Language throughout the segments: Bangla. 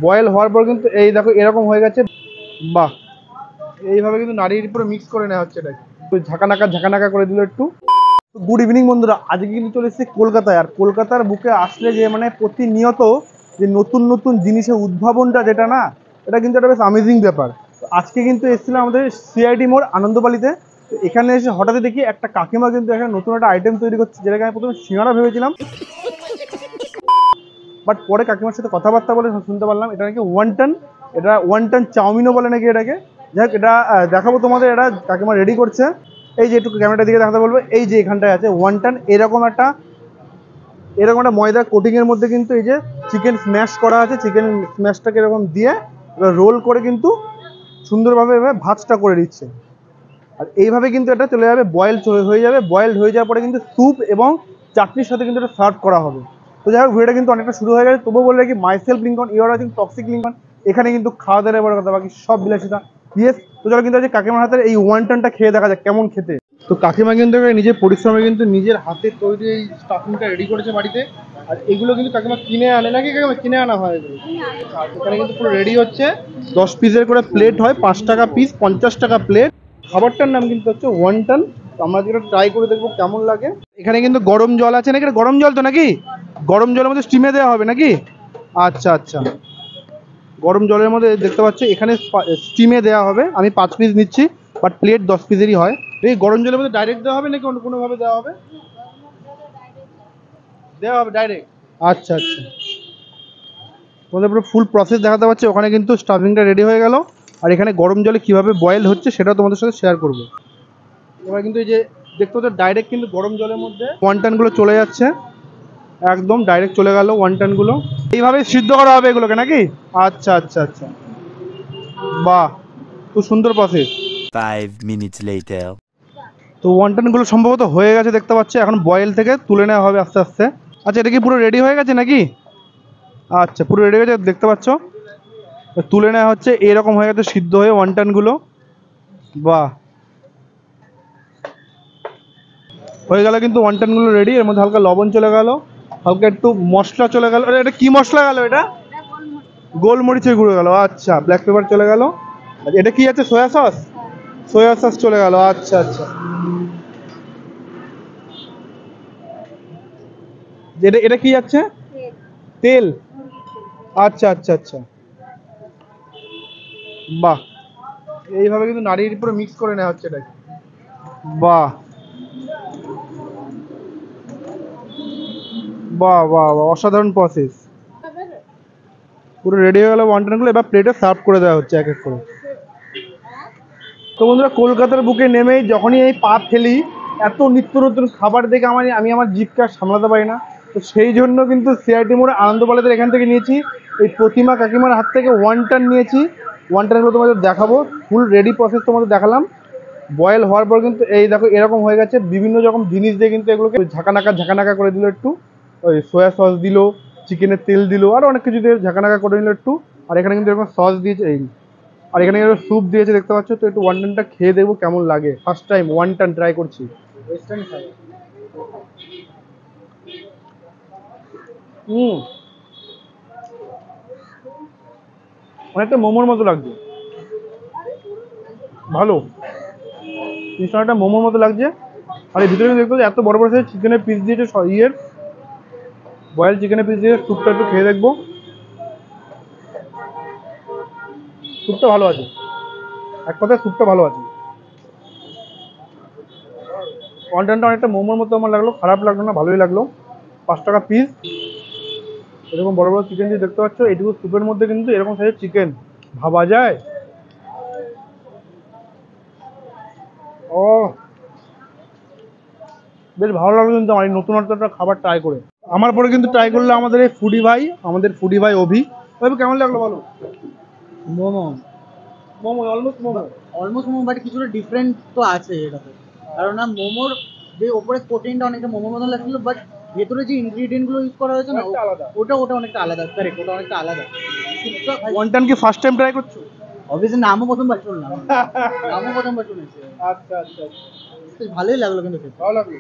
বয়েল হওয়ার পর কিন্তু এই দেখো এরকম হয়ে গেছে। বাহ, এইভাবে কিন্তু নাড়িয়ে পুরো মিক্স করে নেওয়া হচ্ছে এটাকে। তো ঝাঁকানাকা করে দিল একটু। গুড ইভিনিং বন্ধুরা, আজকে কিন্তু চলে এসেছি কলকাতায়। আর কলকাতার বুকে আসলে যে মানে প্রতিনিয়ত যে নতুন নতুন জিনিসের উদ্ভাবনটা যেটা না, এটা কিন্তু একটা বেশ আমেজিং ব্যাপার। তো আজকে কিন্তু এসেছিলাম আমাদের সিআইডি মোড় আনন্দবালিতে। তো এখানে এসে হঠাৎই দেখি একটা কাকিমা কিন্তু এখানে নতুন একটা আইটেম তৈরি করছে, যেটাকে আমি প্রথমে সিঙ্গারা ভেবেছিলাম, বাট পরে কাকিমার সাথে কথাবার্তা বলে শুনতে পারলাম এটা নাকি ওয়ান্টন। এটা ওয়ান্টন চাউমিনও বলে নাকি এটাকে। যাই হোক, এটা দেখাবো তোমাদের। এটা কাকিমা রেডি করছে। এই যে একটু ক্যামেরাটার দিকে দেখাতে বলবো, এই যে এখানটায় আছে ওয়ান্টন। এরকম একটা ময়দা কোটিংয়ের মধ্যে কিন্তু এই যে চিকেন স্ম্যাশ করা আছে। চিকেন স্ম্যাশটাকে এরকম দিয়ে এবার রোল করে কিন্তু সুন্দরভাবে এভাবে ভাজটা করে দিচ্ছে। আর এইভাবে কিন্তু এটা চলে যাবে, হয়ে যাবে। বয়েলড হয়ে যাওয়ার পরে কিন্তু স্যুপ এবং চাটনির সাথে কিন্তু এটা সার্ভ করা হবে। তো যাই হোক, ভিডিওটা কিন্তু অনেকটা শুরু হয়ে গেছে। তবুও বললে কি, myself Lincoln, your watching toxic Lincoln. এখানে কিন্তু খাওয়া দাওয়ার বড় কথা, বাকি সব বিলাসিতা। ইয়েস, তো চলো কিন্তু আজকে কাকিমার হাতের এই ওয়ান্টনটা খেয়ে দেখা যাক কেমন খেতে। তো কাকিমা কিন্তু নিজের পরিশ্রমে কিন্তু নিজের হাতে তৈরি এই স্টাফিংটা রেডি করেছে বাড়িতে। আর এগুলো কিন্তু কাকিমা কিনে আনে নাকি? কাকিমা কিনে আনা হয় এগুলো? এখানে কিন্তু পুরো রেডি হচ্ছে। 10 পিসের করে প্লেট হয়, 5 টাকা পিস, 50 টাকা প্লেট। খাবারটার নাম কিন্তু হচ্ছে ওয়ান্টন। তো আমরা যেটা ট্রাই করে দেখবো কেমন লাগে। এখানে কিন্তু গরম জল আছে নাকি? এটা গরম জল তো নাকি? গরম জলের মধ্যে স্টিমে দেওয়া হবে নাকি? আচ্ছা আচ্ছা, গরম জলের মধ্যে দেখতে পাচ্ছি এখানে স্টিমে দেওয়া হবে। আমি 5 পিস নিচ্ছি, বাট প্লেট 10 পিসেরই হয়। এই গরম জলের মধ্যে ডাইরেক্ট দেওয়া হবে নাকি অন্য কোনোভাবে দেওয়া হবে? দেওয়া হবে ডাইরেক্ট। আচ্ছা আচ্ছা, তোমাদের পুরো ফুল প্রসেস দেখাতে পাচ্ছি। ওখানে কিন্তু স্টাফিংটা রেডি হয়ে গেল। আর এখানে গরম জলে কীভাবে বয়েল হচ্ছে সেটা তোমাদের সাথে শেয়ার করবো। এবার কিন্তু এই যে দেখতে পাচ্ছ, ডাইরেক্ট কিন্তু গরম জলের মধ্যে ওয়ান্টনগুলো চলে যাচ্ছে। একদম ডাইরেক্ট চলে গেল ওয়ান্টনগুলো। এইভাবে সিদ্ধ করা হবে এগুলোকে নাকি? আচ্ছা আচ্ছা আচ্ছা, বাহ, খুব সুন্দর প্রসেস। 5 minutes later. তো ওয়ান্টনগুলো সম্ভবত হয়ে গেছে দেখতে পাচ্ছি। এখন বয়েল থেকে তুলে নেওয়া হবে আস্তে আস্তে। আচ্ছা, এটা কি পুরো রেডি হয়ে গেছে নাকি? আচ্ছা, পুরো রেডি হয়ে গেছে দেখতে পাচ্ছ। তুলে নেওয়া হচ্ছে, এরকম হয়ে গেছে সিদ্ধ হয়ে ওয়ান্টনগুলো। বাহ, হয়ে গেল কিন্তু ওয়ান্টনগুলো রেডি। এর মধ্যে হালকা লবণ চলে গেল, হালকা একটু মশলা চলে গেল। এটা কি মশলা গেল? এটা গোলমরিচের গুঁড়ো গেল। আচ্ছা, ব্ল্যাক পেপার চলে গেল। এটা কি আছে? Soya sauce. সয়া সস চলে গেল। আচ্ছা আচ্ছা, এটা এটা কি যাচ্ছে? তেল। আচ্ছা আচ্ছা আচ্ছা, বাহ, এইভাবে কিন্তু নাড়িয়ে পুরো মিক্স করে নেওয়া হচ্ছে এটাকে। বাহ বাহ বাহ বাহ, অসাধারণ প্রসেস। পুরো রেডি হয়ে গেল ওয়ান্টনগুলো। এবার প্লেটে সার্ভ করে দেওয়া হচ্ছে এক এক করে। তো বন্ধুরা, কলকাতার বুকে নেমেই যখনই এই পা ফেলি, এত নিত্য নতুন খাবার দেখে আমি আমার জিভকে সামলাতে পারি না। তো সেই জন্য কিন্তু সিআইটি মোড়ে আনন্দবালিদের এখান থেকে নিয়েছি, এই প্রতিমা কাকিমার হাত থেকে ওয়ান্টন নিয়েছি। ওয়ান্টনগুলো তোমাদের দেখাবো, ফুল রেডি প্রসেস তোমাদের দেখালাম। বয়েল হওয়ার পর কিন্তু এই দেখো এরকম হয়ে গেছে। বিভিন্ন রকম জিনিস দিয়ে কিন্তু এগুলোকে ঝাঁকানাকা করে দিল একটু। ওই সোয়া সস দিল, চিকেনের তেল দিল, আরও অনেক কিছু দিয়ে ঝাঁকানাকা করে নিল একটু। আর এখানে কিন্তু এরকম সস দিয়েছে এই, আর এখানে স্যুপ দিয়েছে দেখতে পাচ্ছ। তো একটু ওয়ান্টনটা খেয়ে দেখবো কেমন লাগে। ফার্স্ট টাইম ওয়ান্টন ট্রাই করছি। অনেকটা মোমোর মতো লাগছে, ভালো। জিনিসটা অনেকটা মোমোর মতো লাগছে। আর এই ভিতরে দেখতে এত বড় বড় সাইজ চিকেনের পিস দিয়েছে, বয়েল চিকেনের পিস দিয়ে। স্যুপটা একটু খেয়ে দেখবো। স্যুপটা ভালো আছে, এক কথায় স্যুপটা ভালো আছে। ওয়ান্টনটা অনেকটা মোমোর মতো আমার লাগলো, খারাপ লাগলো না, ভালোই লাগলো। 5 টাকা পিস। এরকম বড় বড় চিকেন দিয়ে দেখতে পাচ্ছ। এইটুকু স্যুপের মধ্যে কিন্তু এরকম সাইজের চিকেন ভাবা যায়? ও, বেশ ভালো লাগলো কিন্তু আমার এই নতুন একটা খাবার ট্রাই করে। আমার পরে কিন্তু ট্রাই করলো আমাদের এই ফুডি ভাই অভি। অভি, কেমন লাগলো বলো? Momo momo, almost momo. Almost momo, but কিছুটা ডিফারেন্ট তো আছে এটাতে। কারণ না, মোমোর যে ওপরে কোটিংটা অনেকটা মোমোর মতো লাগছিল, বাট ভেতরে যে ইনগ্রিডিয়েন্ট গুলো ইউজ করা হয়েছে না, অনেকটা আলাদা। ওটা অনেকটা আলাদা। কারেক্ট, ওটা অনেকটা আলাদা। ওয়ান্টন কি ফার্স্ট টাইম ট্রাই করছো? অবভিয়াসলি নামও প্রথমবার শুনলাম, নামও প্রথমবার শুনেছি। আচ্ছা আচ্ছা, বেশ ভালোই লাগলো কিন্তু খেতে। ভালো লাগলো।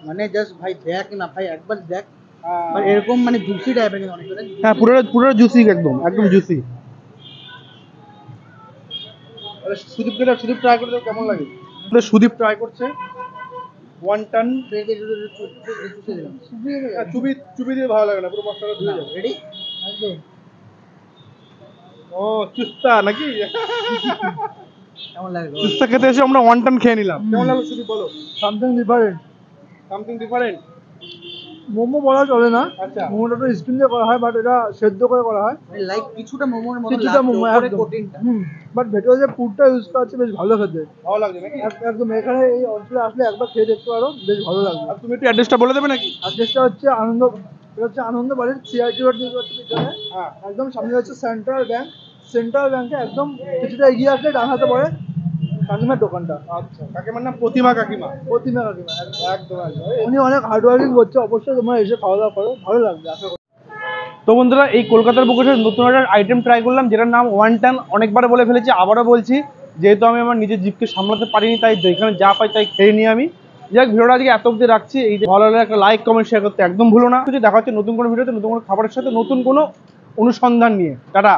মানে জাস্ট ভাই দেখ না, ভাই একবার দেখ, বাট এরকম মানে জুসি টাইপের অনেকটা। হ্যাঁ পুরো পুরো জুসি, একদম একদম জুসি। সুদীপ ট্রাই করে দাও কেমন লাগে। সুদীপ ট্রাই করছে ওয়ান্টন। চুবি চুবি দিয়ে ভালো লাগে না, পুরো মশলাটা ধুয়ে যাবে। রেডি একদম। ও চুস্তা নাকি? কেমন লাগে? চুস্তা খেতে এসে আমরা ওয়ান্টন খেয়ে নিলাম। কেমন লাগলো সুদীপ বলো? Something different. Something different. Momo বলা চলে না, আচ্ছা। মোমোটা তো স্টিম দিয়ে করা হয়, বাট এটা সেদ্ধ করে করা হয়। লাইক কিছুটা মোমোর মতো কিছুটা মোমো একদম। কোটিংটা। বাট ভেতরে যে পুরটা ইউজ করা আছে বেশ ভালো খেতে। ভালো লাগছে নাকি? একদম এখানে এই অঞ্চলে আসলে একবার খেয়ে দেখতে পারো, বেশ ভালো লাগবে। আর তুমি একটু অ্যাড্রেসটা বলে দেবে নাকি? অ্যাড্রেসটা হচ্ছে আনন্দ, এটা হচ্ছে আনন্দ বাড়ির সিআইটি রোড দিয়ে হচ্ছে পিছনে। হ্যাঁ। একদম সামনে হচ্ছে সেন্ট্রাল ব্যাংক। সেন্ট্রাল ব্যাংকে একদম কিছুটা এগিয়ে আসলে ডান হাতে পড়ে কাকিমার দোকানটা। আচ্ছা, কাকিমার নাম প্রতিমা কাকিমা। প্রতিমা কাকিমা একদম। একদম একদম। উনি অনেক হার্ড ওয়ার্কিং করছে, অবশ্যই তোমরা এসে খাওয়া দাওয়া করো, ভালো লাগবে আশা করি। তো বন্ধুরা, এই কলকাতার বুকে নতুন একটা আইটেম ট্রাই করলাম যেটার নাম ওয়ান্টন। অনেকবার বলে ফেলেছি, আবারও বলছি, যেহেতু আমি আমার নিজের জিভকে সামলাতে পারিনি, তাই যেখানে যা পাই তাই খেয়ে নিই আমি। যাক, ভিডিওটা আজকে এত অব্দি রাখছি। এই যে ভালো লাগলে একটা লাইক কমেন্ট শেয়ার করতে একদম ভুলো না। দেখা হচ্ছে নতুন কোনো ভিডিওতে, নতুন কোনো খাবারের সাথে, নতুন কোনো অনুসন্ধান নিয়ে। টাটা।